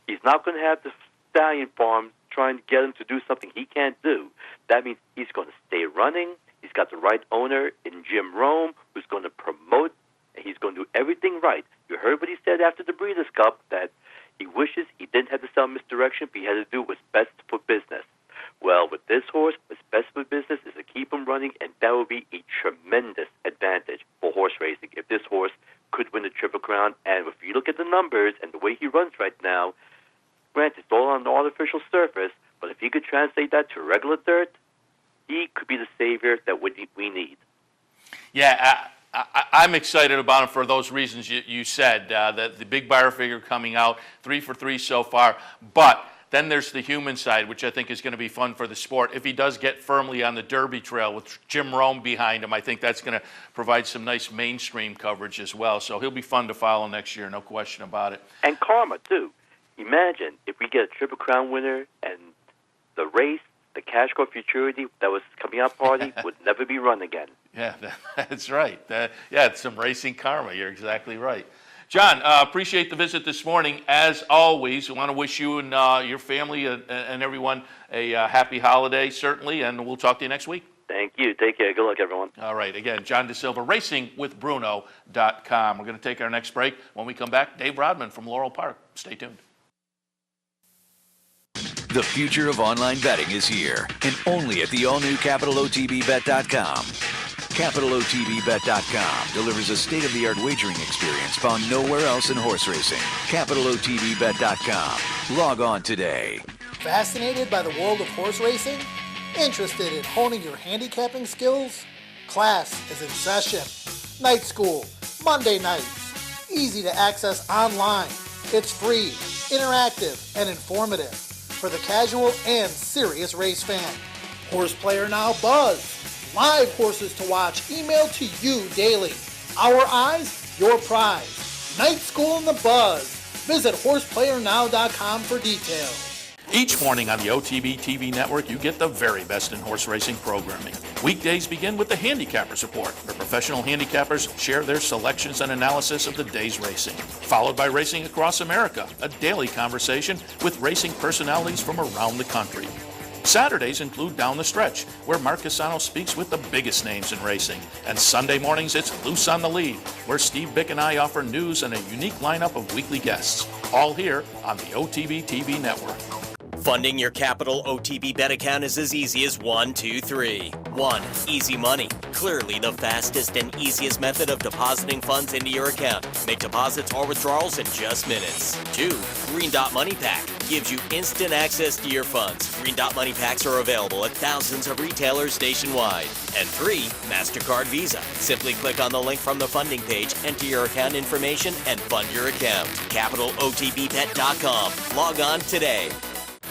He's not going to have the stallion farm trying to get him to do something he can't do. That means he's going to stay running. He's got the right owner in Jim Rome who's going to promote, and he's going to do everything right. You heard what he said after the Breeders' Cup, that he wishes he didn't have to sell Misdirection, but he had to do what's best for business. Well, with this horse, what's best for business is to keep him running, and that would be a tremendous advantage for horse racing if this horse could win the Triple Crown. And if you look at the numbers and the way he runs right now, granted, it's all on the artificial surface, but if he could translate that to regular dirt, he could be the savior that we need. Yeah, I'm excited about him for those reasons you said. The big buyer figure coming out, 3 for 3 so far. But then there's the human side, which I think is going to be fun for the sport. If he does get firmly on the Derby trail with Jim Rome behind him, I think that's going to provide some nice mainstream coverage as well. So he'll be fun to follow next year, no question about it. And Karma, too. Imagine if we get a Triple Crown winner and the race, the Cash Cow Futurity that was coming out party would never be run again. Yeah, that's right. It's some racing karma. You're exactly right. John, appreciate the visit this morning. As always, we want to wish you and your family and everyone a happy holiday, certainly, and we'll talk to you next week. Thank you. Take care. Good luck, everyone. All right. Again, John DeSilva, racingwithbruno.com. We're going to take our next break. When we come back, Dave Rodman from Laurel Park. Stay tuned. The future of online betting is here, and only at the all-new CapitalOTBBet.com. CapitalOTBBet.com delivers a state-of-the-art wagering experience found nowhere else in horse racing. CapitalOTBBet.com. Log on today. Fascinated by the world of horse racing? Interested in honing your handicapping skills? Class is in session. Night school, Monday nights. Easy to access online. It's free, interactive, and informative for the casual and serious race fan. Horse Player Now Buzz. Live horses to watch emailed to you daily. Our eyes, your prize. Night School in the Buzz. Visit horseplayernow.com for details. Each morning on the OTB TV network, you get the very best in horse racing programming. Weekdays begin with the Handicappers Report, where professional handicappers share their selections and analysis of the day's racing. Followed by Racing Across America, a daily conversation with racing personalities from around the country. Saturdays include Down the Stretch, where Mark Casano speaks with the biggest names in racing. And Sunday mornings, it's Loose on the Lead, where Steve Bick and I offer news and a unique lineup of weekly guests. All here on the OTB TV network. Funding your Capital OTB Bet account is as easy as 1, 2, 3. 1. Easy Money. Clearly the fastest and easiest method of depositing funds into your account. Make deposits or withdrawals in just minutes. 2. Green Dot Money Pack. Gives you instant access to your funds. Green Dot Money Packs are available at thousands of retailers nationwide. And 3. MasterCard Visa. Simply click on the link from the funding page, enter your account information, and fund your account. CapitalOTBBet.com. Log on today.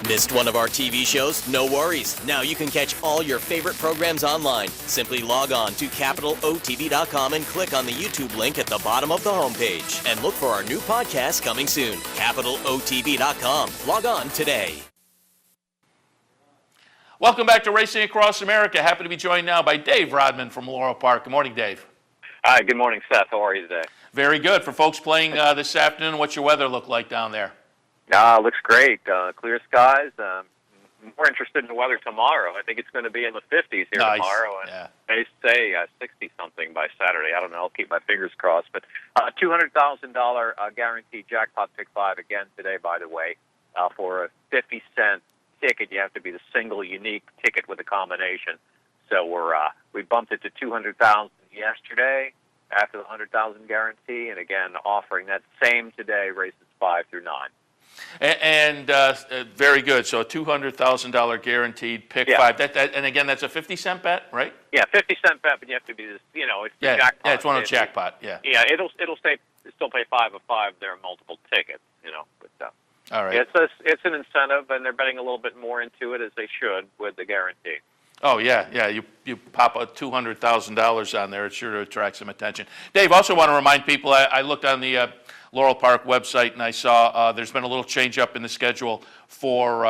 Missed one of our TV shows? No worries. Now you can catch all your favorite programs online. Simply log on to CapitalOTB.com and click on the YouTube link at the bottom of the homepage. And look for our new podcast coming soon. CapitalOTB.com. Log on today. Welcome back to Racing Across America. Happy to be joined now by Dave Rodman from Laurel Park. Good morning, Dave. Hi, good morning, Seth. How are you today? Very good. For folks playing this afternoon, what's your weather look like down there? Looks great. Clear skies. more interested in the weather tomorrow. I think it's going to be in the 50s here tomorrow, and they say 60-something by Saturday. I don't know. I'll keep my fingers crossed. But $200,000 guaranteed jackpot pick 5 again today, by the way, for a 50-cent ticket. You have to be the single unique ticket with a combination. So we bumped it to $200,000 yesterday after the $100,000 guarantee, and again offering that same today, races 5 through 9. And very good. So a $200,000 guaranteed pick 5. And again, that's a 50-cent bet, right? Yeah, 50-cent bet, but you have to be this. It's the jackpot. Yeah, it's one of the jackpot. Yeah. Yeah, it'll still pay 5 of 5. There are multiple tickets. But all right. It's an incentive, and they're betting a little bit more into it as they should with the guarantee. Oh, yeah. You pop a $200,000 on there, it's sure to attract some attention. Dave, also want to remind people, I looked on the Laurel Park website, and I saw there's been a little change up in the schedule for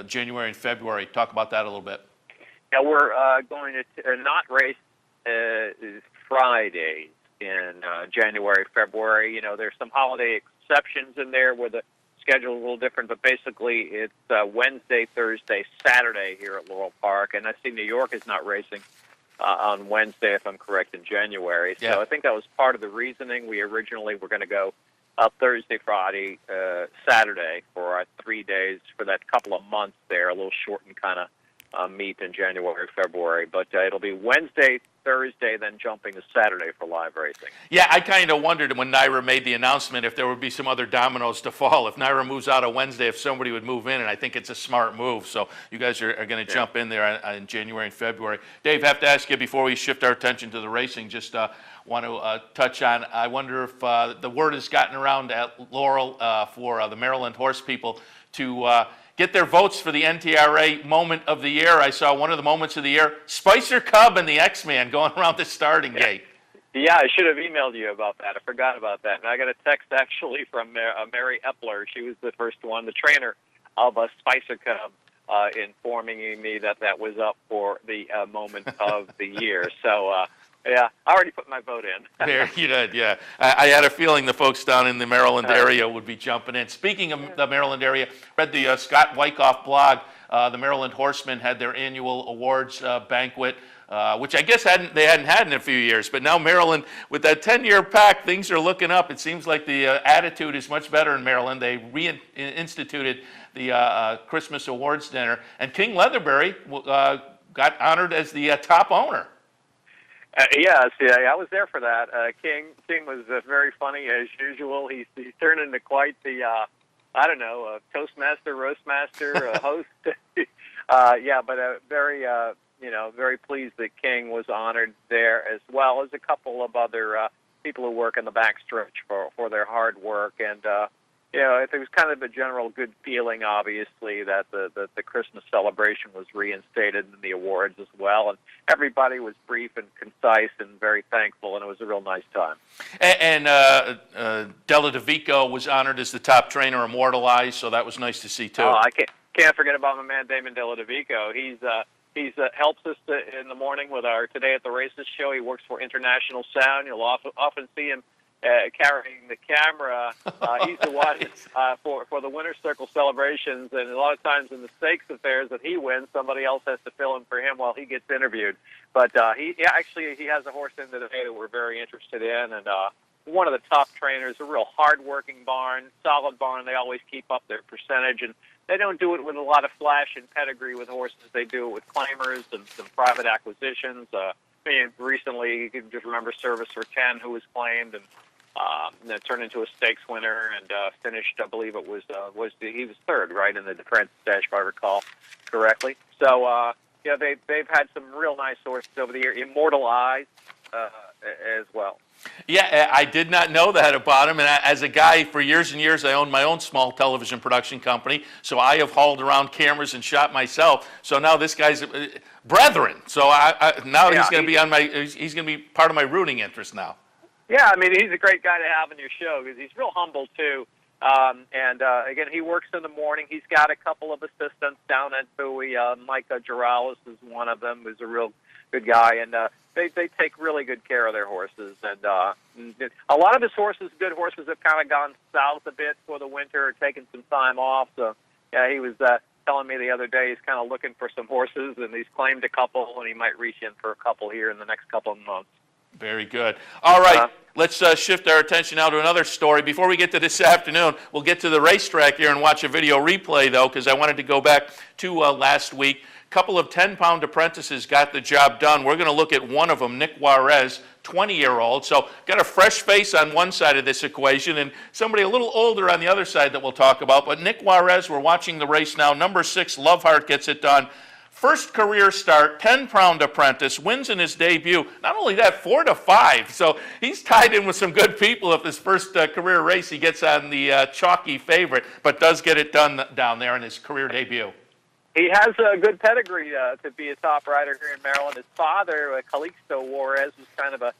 January and February. Talk about that a little bit. Yeah, we're going to not race Fridays in January, February. There's some holiday exceptions in there where the schedule is a little different, but basically it's Wednesday, Thursday, Saturday here at Laurel Park, and I see New York is not racing on Wednesday, if I'm correct, in January. So I think that was part of the reasoning. We originally were going to go up Thursday, Friday, Saturday for 3 days for that couple of months there, a little shortened kind of meet in January, February. But it'll be Wednesday, Thursday, then jumping to Saturday for live racing. Yeah, I kind of wondered when NYRA made the announcement if there would be some other dominoes to fall. If NYRA moves out on Wednesday, if somebody would move in, and I think it's a smart move. So you guys are going to jump in there in January and February. Dave, I have to ask you before we shift our attention to the racing, just want to touch on, I wonder if the word has gotten around at Laurel for the Maryland horse people to get their votes for the NTRA moment of the year. I saw one of the moments of the year, Spicer Cub and the X-Man going around the starting gate. Yeah, I should have emailed you about that. I forgot about that. And I got a text actually from Mary Epler. She was the first one, the trainer of Spicer Cub, informing me that was up for the moment of the year. So, yeah, I already put my vote in. There, you did, yeah. I had a feeling the folks down in the Maryland area would be jumping in. Speaking of the Maryland area, read the Scott Wyckoff blog. The Maryland Horsemen had their annual awards banquet, which I guess they hadn't had in a few years. But now Maryland, with that 10-year pack, things are looking up. It seems like the attitude is much better in Maryland. They reinstituted the Christmas awards dinner, and King Leatherbury got honored as the top owner. Yes, I was there for that. King was very funny as usual. He's turned into quite the, Toastmaster, Roastmaster, host. But very pleased that King was honored there, as well as a couple of other people who work in the backstretch for their hard work. And there was kind of a general good feeling, obviously, that the Christmas celebration was reinstated in the awards as well. And everybody was brief and concise and very thankful, and it was a real nice time. And Della DeVico was honored as the top trainer, immortalized, so that was nice to see, too. Oh, I can't forget about my man, Damon Della DeVico. He's helps us in the morning with our Today at the Races show. He works for International Sound. You'll often see him carrying the camera. He's the one for the Winner's Circle celebrations, and a lot of times in the stakes affairs that he wins, somebody else has to fill in for him while he gets interviewed. But he has a horse in today that we're very interested in, and one of the top trainers, a real hard-working barn, solid barn. They always keep up their percentage, and they don't do it with a lot of flash and pedigree with horses. They do it with claimers and some private acquisitions. Recently, you can just remember Service for 10, who was claimed and turned into a stakes winner and finished, I believe it was he was third, right, in the Defense Dash, if I recall correctly. So, they've had some real nice horses over the year, immortalized as well. Yeah, I did not know that about him. And as a guy, for years and years, I owned my own small television production company. So I have hauled around cameras and shot myself. So now this guy's brethren. So he's going to be he's going to be part of my rooting interest now. Yeah, I mean, he's a great guy to have on your show because he's real humble too. Again, he works in the morning. He's got a couple of assistants down at Bowie. Micah Girales is one of them, who's a real good guy, and they take really good care of their horses. And a lot of his horses, good horses, have kind of gone south a bit for the winter or taken some time off. So yeah, he was telling me the other day he's kind of looking for some horses, and he's claimed a couple, and he might reach in for a couple here in the next couple of months. Very good. All right, let's shift our attention now to another story. Before we get to this afternoon, we'll get to the racetrack here and watch a video replay, though, because I wanted to go back to last week. A couple of 10-pound apprentices got the job done. We're going to look at one of them, Nick Juarez, 20-year-old. So got a fresh face on one side of this equation and somebody a little older on the other side that we'll talk about. But Nick Juarez, we're watching the race now. Number 6, Loveheart, gets it done. First career start, 10-pound apprentice, wins in his debut. Not only that, 4-5. So he's tied in with some good people if his first career race he gets on the chalky favorite, but does get it done down there in his career debut. He has a good pedigree to be a top rider here in Maryland. His father, Calixto Juarez, was kind of a,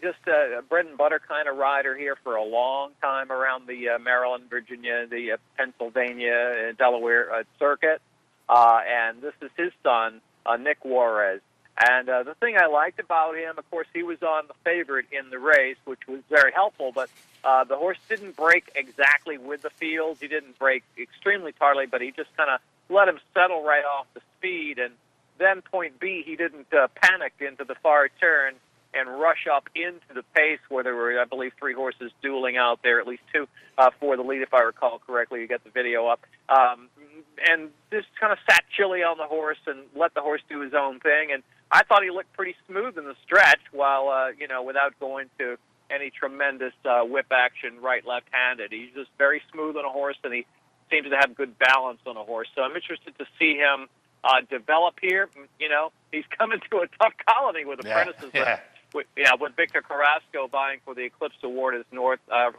just a bread and butter kind of rider here for a long time around the Maryland, Virginia, the Pennsylvania, and Delaware circuit. And this is his son, Nick Juarez. And the thing I liked about him, of course, he was on the favorite in the race, which was very helpful, but the horse didn't break exactly with the field. He didn't break extremely tardily, but he just kind of let him settle right off the speed. And then point B, he didn't panic into the far turn and rush up into the pace where there were, I believe, 3 horses dueling out there, at least 2 for the lead, if I recall correctly. You get the video up. And just kind of sat chilly on the horse and let the horse do his own thing. And I thought he looked pretty smooth in the stretch while, without going to any tremendous whip action right, left-handed. He's just very smooth on a horse, and he seems to have good balance on a horse. So I'm interested to see him develop here. He's coming to a tough colony with apprentices. With Victor Carrasco vying for the Eclipse Award as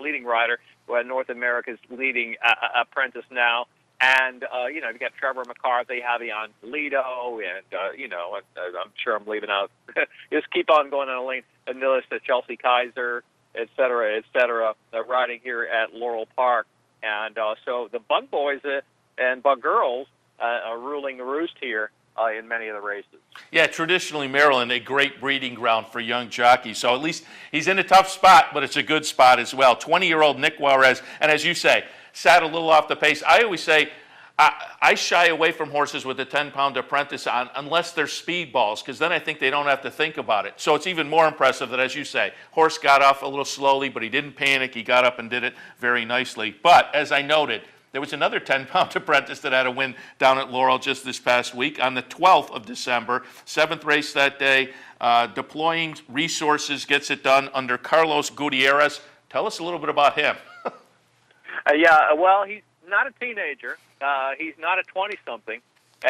leading rider, North America's leading apprentice now. And, you got Trevor McCarthy, Javion Toledo, and, I'm sure I'm leaving out. Just keep on going on a lane. And notice that Chelsea Kaiser, et cetera, riding here at Laurel Park. And so the Bug Boys and Bug Girls are ruling the roost here in many of the races. Yeah, traditionally Maryland, a great breeding ground for young jockeys. So at least he's in a tough spot, but it's a good spot as well. 20-year-old Nick Juarez, and as you say, sat a little off the pace. I always say I shy away from horses with a 10-pound apprentice on unless they're speed balls, because then I think they don't have to think about it. So it's even more impressive that, as you say, horse got off a little slowly, but he didn't panic. He got up and did it very nicely. But as I noted, there was another 10-pound apprentice that had a win down at Laurel just this past week on the 12th of December. 7th race that day. Deploying Resources gets it done under Carlos Gutierrez. Tell us a little bit about him. Well, he's not a teenager. He's not a 20-something.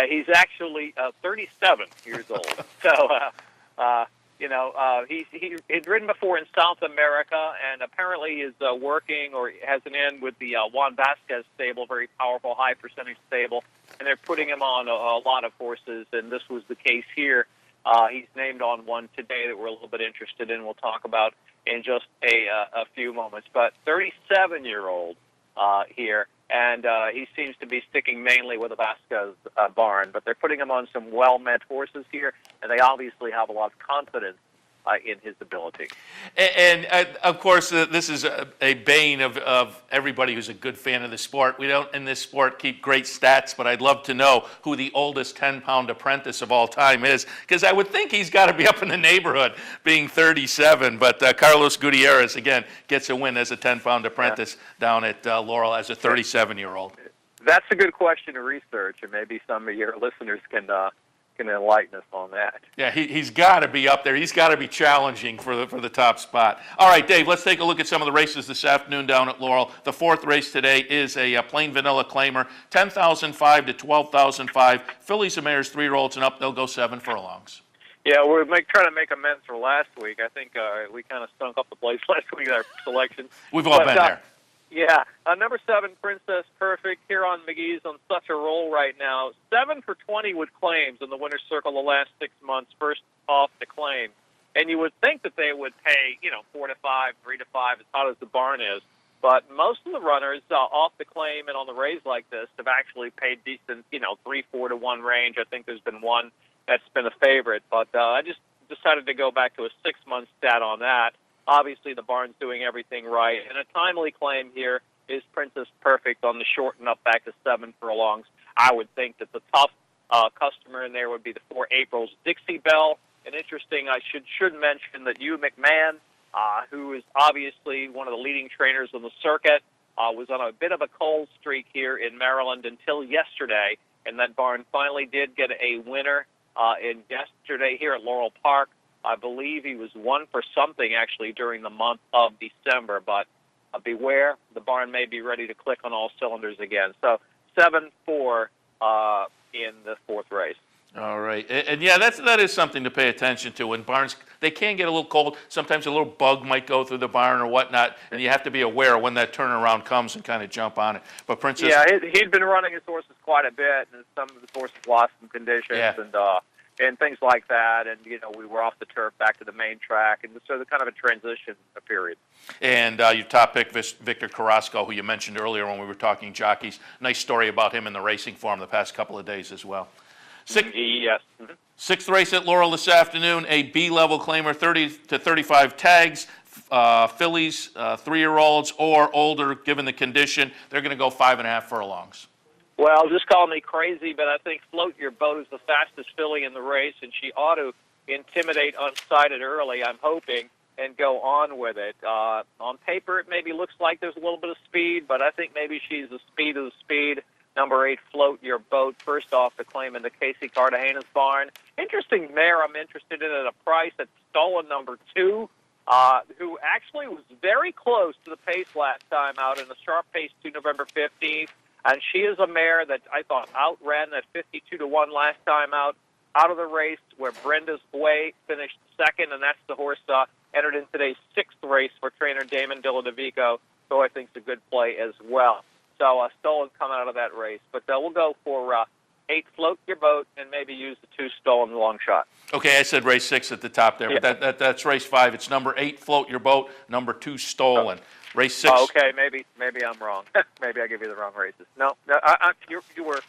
He's actually 37 years old. So, he'd ridden before in South America, and apparently is working or has an end with the Juan Vasquez stable, very powerful, high-percentage stable, and they're putting him on a lot of horses, and this was the case here. He's named on one today that we're a little bit interested in. We'll talk about in just a few moments. But 37-year-old here, and he seems to be sticking mainly with the Vasquez barn. But they're putting him on some well-met horses here, and they obviously have a lot of confidence in his ability. And of course, this is a bane of everybody who's a good fan of the sport. We don't, in this sport, keep great stats, but I'd love to know who the oldest 10-pound apprentice of all time is, because I would think he's got to be up in the neighborhood, being 37. But Carlos Gutierrez, again, gets a win as a 10-pound apprentice down at Laurel as a 37-year-old. That's a good question to research, and maybe some of your listeners can enlighten us on that. Yeah, he's got to be up there. He's got to be challenging for the top spot. All right, Dave, let's take a look at some of the races this afternoon down at Laurel. The 4th race today is a plain vanilla claimer, 10,005 to 12,005. Fillies and mares, 3-year-olds and up. They'll go 7 furlongs. Yeah, we're trying to make amends for last week. I think we kind of stunk up the place last week with our selection. We've all been there. Yeah, number 7, Princess Perfect. Huron McGee's on such a roll right now. 7 for 20 with claims in the winner's circle the last 6 months, first off the claim. And you would think that they would pay, 4 to 5, 3 to 5, as hot as the barn is. But most of the runners off the claim and on the raise like this have actually paid decent, 3-4 to 1 range. I think there's been one that's been a favorite. But I just decided to go back to a 6-month stat on that. Obviously, the barn's doing everything right. And a timely claim here is Princess Perfect on the short and up back to 7 furlongs. I would think that the tough customer in there would be the 4 April's Dixie Belle. And interesting, I should mention that Hugh McMahon, who is obviously one of the leading trainers on the circuit, was on a bit of a cold streak here in Maryland until yesterday, and that barn finally did get a winner yesterday here at Laurel Park. I believe he was 1 for something actually during the month of December, but beware, the barn may be ready to click on all cylinders again. So 7-4 in the 4th race. All right, and yeah, that is something to pay attention to. When barns, they can get a little cold. Sometimes a little bug might go through the barn or whatnot, and you have to be aware when that turnaround comes and kind of jump on it. But Princess, yeah, he'd been running his horses quite a bit, and some of his horses lost some conditions and things like that. And we were off the turf back to the main track, and so the kind of a transition period. And your top pick, Victor Carrasco, who you mentioned earlier when we were talking jockeys. Nice story about him in the racing form the past couple of days as well. Yes. Sixth race at Laurel this afternoon, a B-level claimer, 30 to 35 tags, fillies, 3-year-olds or older, given the condition. They're going to go 5.5 furlongs. Well, just call me crazy, but I think Float Your Boat is the fastest filly in the race, and she ought to intimidate unsighted early, I'm hoping, and go on with it. On paper, it maybe looks like there's a little bit of speed, but I think maybe she's the speed of the speed. Number 8, Float Your Boat, first off the claim in the Casey Cartagena's barn. Interesting mare I'm interested in at a price at Stolen number 2, who actually was very close to the pace last time out in the sharp pace to November 15th. And she is a mare that I thought outran that 52-1 last time out of the race, where Brenda's Way finished second, and that's the horse entered in today's 6th race for trainer Damon Dilladovico, who I think is a good play as well. So Stolen coming out of that race. But we'll go for 8, Float Your Boat, and maybe use the 2, Stolen, long shot. Okay, I said race 6 at the top there, but that's race 5. It's number 8, Float Your Boat, number 2, Stolen. Race 6. Oh, okay, maybe I'm wrong. Maybe I give you the wrong races. No, you were.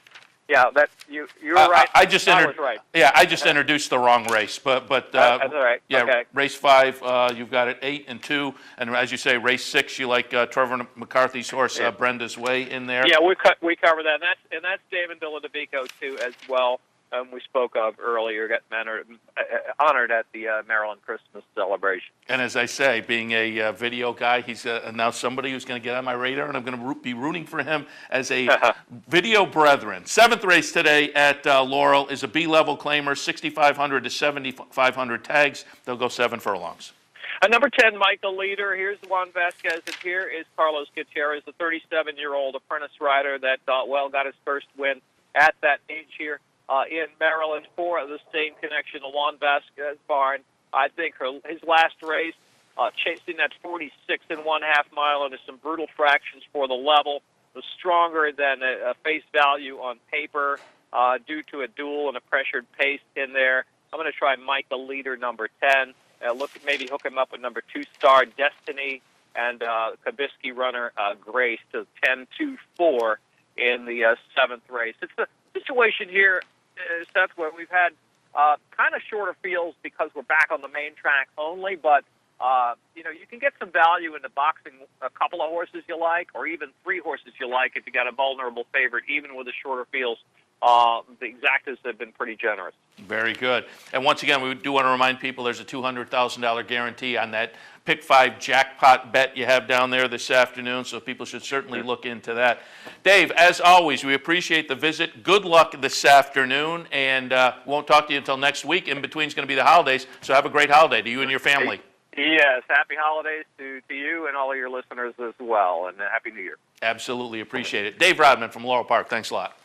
Yeah, you were right. I was right. Yeah, I just introduced the wrong race, but that's all right. Yeah, okay. Race 5, you've got it 8 and 2, and as you say, race 6, you like Trevor McCarthy's horse, Brenda's Way, in there. Yeah, we cover that, and that's Damon Dilladovico too as well. We spoke of earlier, got honored at the Maryland Christmas celebration. And as I say, being a video guy, he's now somebody who's going to get on my radar, and I'm going to be rooting for him as a video brethren. 7th race today at Laurel is a B-level claimer, 6,500 to 7,500 tags. They'll go 7 furlongs. Number 10, Michael Leader. Here's Juan Vasquez, and here is Carlos Gutierrez, the 37-year-old apprentice rider that, got his first win at that age here. In Maryland for the same connection to Juan Vasquez barn. I think his last race, chasing that 46.5 mile into some brutal fractions for the level, was stronger than a face value on paper due to a duel and a pressured pace in there. I'm going to try Michael Leader, number 10. Maybe hook him up with number 2, Star Destiny, and Kabisky runner Grace to 10-2-4 in the 7th race. It's the situation here, Seth, where we've had kind of shorter fields because we're back on the main track only, but you can get some value into boxing a couple of horses you like, or even 3 horses you like if you got a vulnerable favorite, even with the shorter fields. The exactas have been pretty generous. Very good. And once again, we do want to remind people there's a $200,000 guarantee on that Pick 5 jackpot bet you have down there this afternoon, so people should certainly look into that. Dave, as always, we appreciate the visit. Good luck this afternoon, and won't talk to you until next week. In between is going to be the holidays, so have a great holiday to you and your family. Yes, happy holidays to you and all of your listeners as well, and Happy New Year. Absolutely appreciate it. Dave Rodman from Laurel Park, thanks a lot.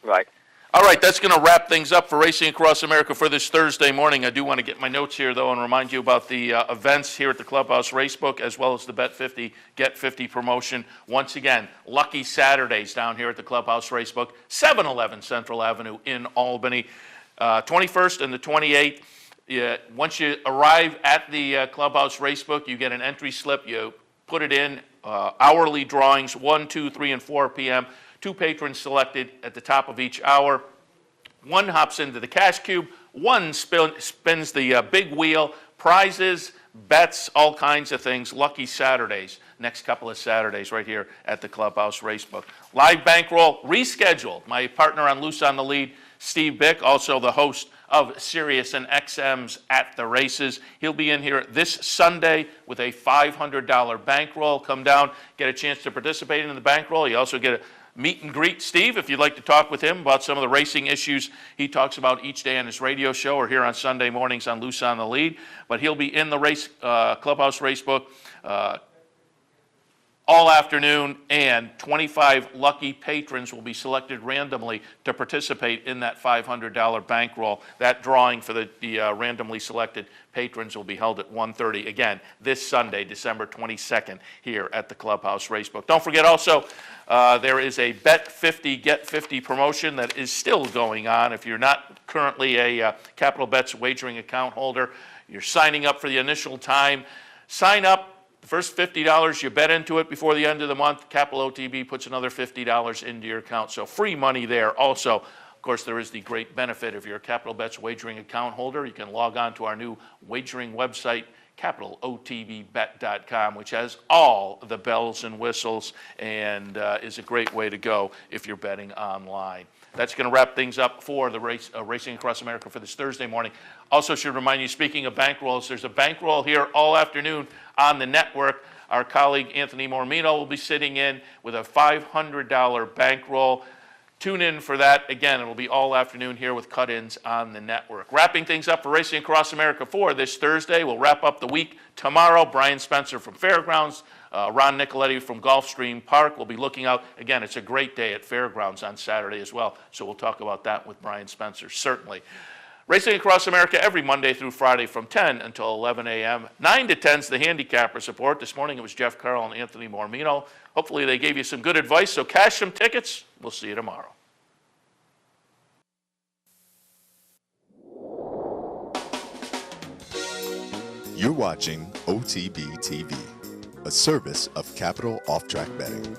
Right. All right, that's going to wrap things up for Racing Across America for this Thursday morning. I do want to get my notes here, though, and remind you about the events here at the Clubhouse Racebook, as well as the Bet 50, Get 50 promotion. Once again, Lucky Saturdays down here at the Clubhouse Racebook, 711 Central Avenue in Albany. 21st and the 28th, once you arrive at the Clubhouse Racebook, you get an entry slip. You put it in, hourly drawings, 1, 2, 3, and 4 p.m., 2 patrons selected at the top of each hour. 1 hops into the cash cube. 1 spins the big wheel. Prizes, bets, all kinds of things. Lucky Saturdays, next couple of Saturdays right here at the Clubhouse Racebook. Live bankroll rescheduled. My partner on Loose on the Lead, Steve Bick, also the host of Sirius and XM's At the Races. He'll be in here this Sunday with a $500 bankroll. Come down, get a chance to participate in the bankroll. You also get a meet and greet Steve if you'd like to talk with him about some of the racing issues he talks about each day on his radio show or here on Sunday mornings on Loose on the Lead. But he'll be in the race Clubhouse Racebook all afternoon, and 25 lucky patrons will be selected randomly to participate in that $500 bankroll. That drawing for the randomly selected patrons will be held at 1:30, again, this Sunday, December 22nd, here at the Clubhouse Racebook. Don't forget also, there is a Bet 50, Get 50 promotion that is still going on. If you're not currently a Capital Bets wagering account holder, you're signing up for the initial time. Sign up. The first $50 you bet into it before the end of the month, Capital OTB puts another $50 into your account. So free money there. Also, of course, there is the great benefit if you're a Capital Bets wagering account holder. You can log on to our new wagering website, CapitalOTBBet.com, which has all the bells and whistles and is a great way to go if you're betting online. That's going to wrap things up for the Racing Across America for this Thursday morning. Also should remind you, speaking of bankrolls, there's a bankroll here all afternoon on the network. Our colleague Anthony Mormino will be sitting in with a $500 bankroll. Tune in for that. Again, it will be all afternoon here with cut-ins on the network. Wrapping things up for Racing Across America for this Thursday. We'll wrap up the week tomorrow. Brian Spencer from Fairgrounds, Ron Nicoletti from Gulfstream Park. We'll be looking out. Again, it's a great day at Fairgrounds on Saturday as well, so we'll talk about that with Brian Spencer, certainly. Racing Across America every Monday through Friday from 10 until 11 a.m. 9 to 10 is the Handicapper Support. This morning it was Jeff Carroll and Anthony Mormino. Hopefully they gave you some good advice, so cash some tickets. We'll see you tomorrow. You're watching OTB TV, a service of Capital Off Track Betting.